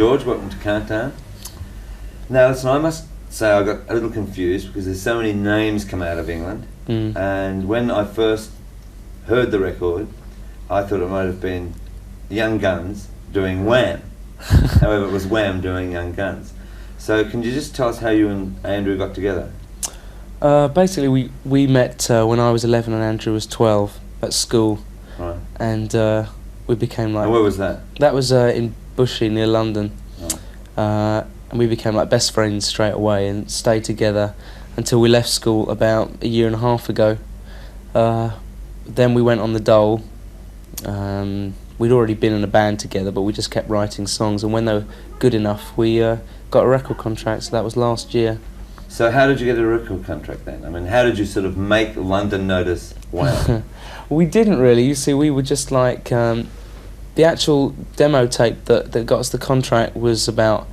George, welcome to Countdown. Now, listen, I must say I got a little confused because there's so many names come out of England, and when I first heard the record, I thought it might have been Young Guns doing Wham. However, it was Wham doing Young Guns. So can you just tell us how you and Andrew got together? Basically, we met when I was 11 and Andrew was 12 at school. Right. And we became like... And where was that? That was in Bushey near London. Oh. And we became like best friends straight away and stayed together until we left school about a year and a half ago. Then we went on the dole. We'd already been in a band together, but we just kept writing songs, and when they were good enough, we got a record contract, so that was last year. So how did you get a record contract then? I mean, how did you sort of make London notice Wham? We didn't really. You see, we were just like... the actual demo tape that got us the contract was about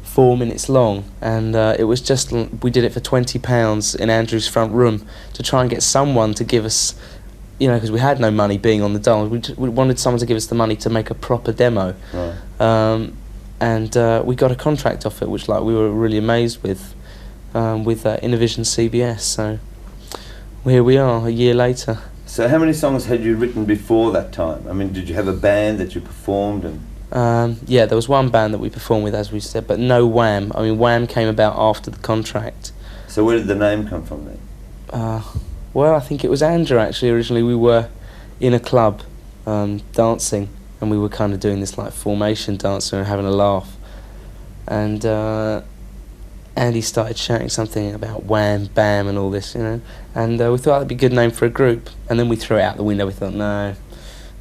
4 minutes long, and it was just... We did it for £20 in Andrew's front room to try and get someone to give us... You know, because we had no money being on the dole. We wanted someone to give us the money to make a proper demo. Right. And we got a contract off it, which like we were really amazed with Innovision CBS. So here we are, a year later. So how many songs had you written before that time? I mean, did you have a band that you performed? And yeah, there was one band that we performed with, as we said, but no Wham. I mean, Wham came about after the contract. So where did the name come from then? Well, I think it was Andrew, actually. Originally, we were in a club dancing, and we were kind of doing this like formation dance and having a laugh. And Andy started shouting something about wham, bam, and all this, you know. And we thought that'd be a good name for a group. And then we threw it out the window. We thought, no,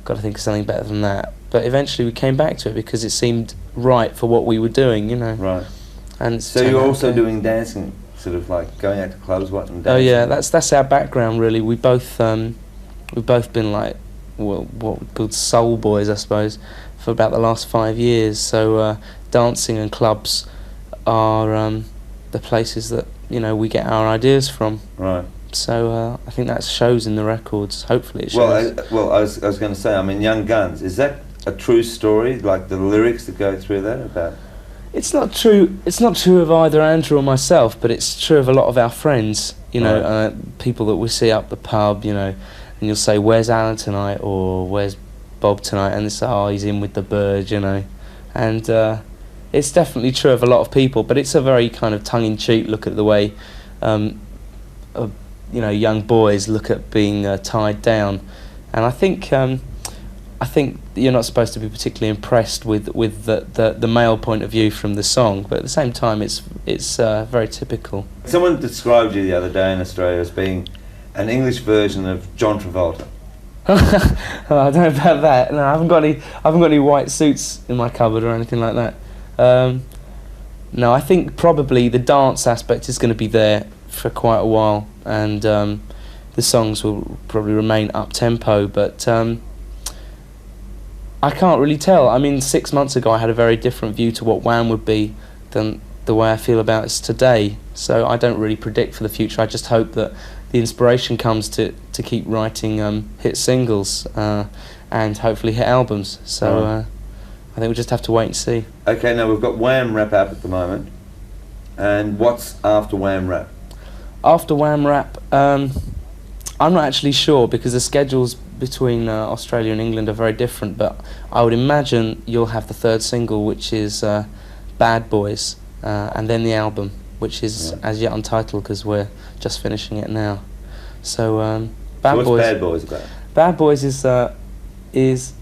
got to think of something better than that. But eventually we came back to it because it seemed right for what we were doing, you know. Right. And so you're also doing dancing, sort of like going out to clubs, what, and dancing? Oh yeah, that's our background really. We've both been like, well, what we called soul boys, I suppose, for about the last 5 years. So dancing and clubs are the places that, you know, we get our ideas from. Right. So I think that shows in the records. Hopefully it shows. Well, I was going to say, I mean, Young Guns, is that a true story, like the lyrics that go through that about? It's not true. It's not true of either Andrew or myself, but it's true of a lot of our friends. You know, Right. People that we see up the pub. You know, and you'll say, "Where's Alan tonight?" or "Where's Bob tonight?" And they say, "Oh, he's in with the bird," you know. And it's definitely true of a lot of people, but it's a very kind of tongue-in-cheek look at the way, you know, young boys look at being tied down. And I think you're not supposed to be particularly impressed with the male point of view from the song, but at the same time it's very typical. Someone described you the other day in Australia as being an English version of John Travolta. Oh, I don't know about that. No, I haven't got any white suits in my cupboard or anything like that. No, I think probably the dance aspect is going to be there for quite a while, and the songs will probably remain up-tempo, but I can't really tell. I mean, 6 months ago I had a very different view to what Wham would be than the way I feel about it today, so I don't really predict for the future. I just hope that the inspiration comes to keep writing hit singles and hopefully hit albums, so I think we'll just have to wait and see. Okay, now we've got Wham Rap up at the moment, and what's after Wham Rap? After Wham Rap, I'm not actually sure because the schedules between Australia and England are very different, but I would imagine you'll have the third single, which is Bad Boys, and then the album, which is as yet untitled because we're just finishing it now. So Bad Boys about? Bad Boys is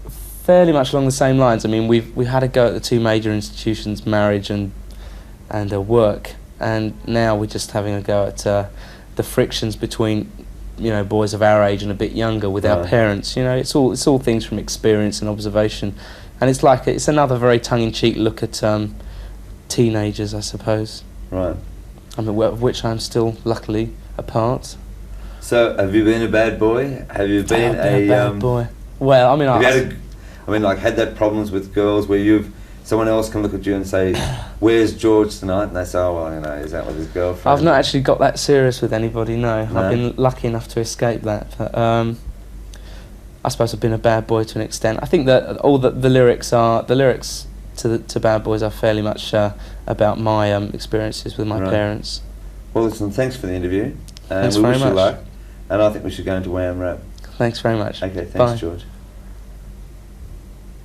fairly much along the same lines. I mean, we've had a go at the two major institutions, marriage and work, and now we're just having a go at the frictions between, you know, boys of our age and a bit younger with our parents. You know, it's all things from experience and observation, and it's another very tongue-in-cheek look at teenagers, I suppose. Right. I mean, of which I'm still luckily a part. So, have you been a bad boy? Have you been a bad boy? Well, I mean, had that problems with girls where someone else can look at you and say, "Where's George tonight?" And they say, "Oh, well, you know, he's out with his girlfriend." I've not actually got that serious with anybody. No, I've been lucky enough to escape that. But I suppose I've been a bad boy to an extent. I think that all the lyrics to Bad Boys are fairly much about my experiences with my parents. Well, listen, thanks for the interview. Thanks we very wish much. you luck. And I think we should go into Wham Rap. Thanks very much. Okay, thanks, Bye. George.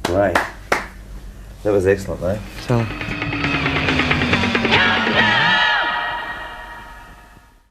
Great. That was excellent, mate. So.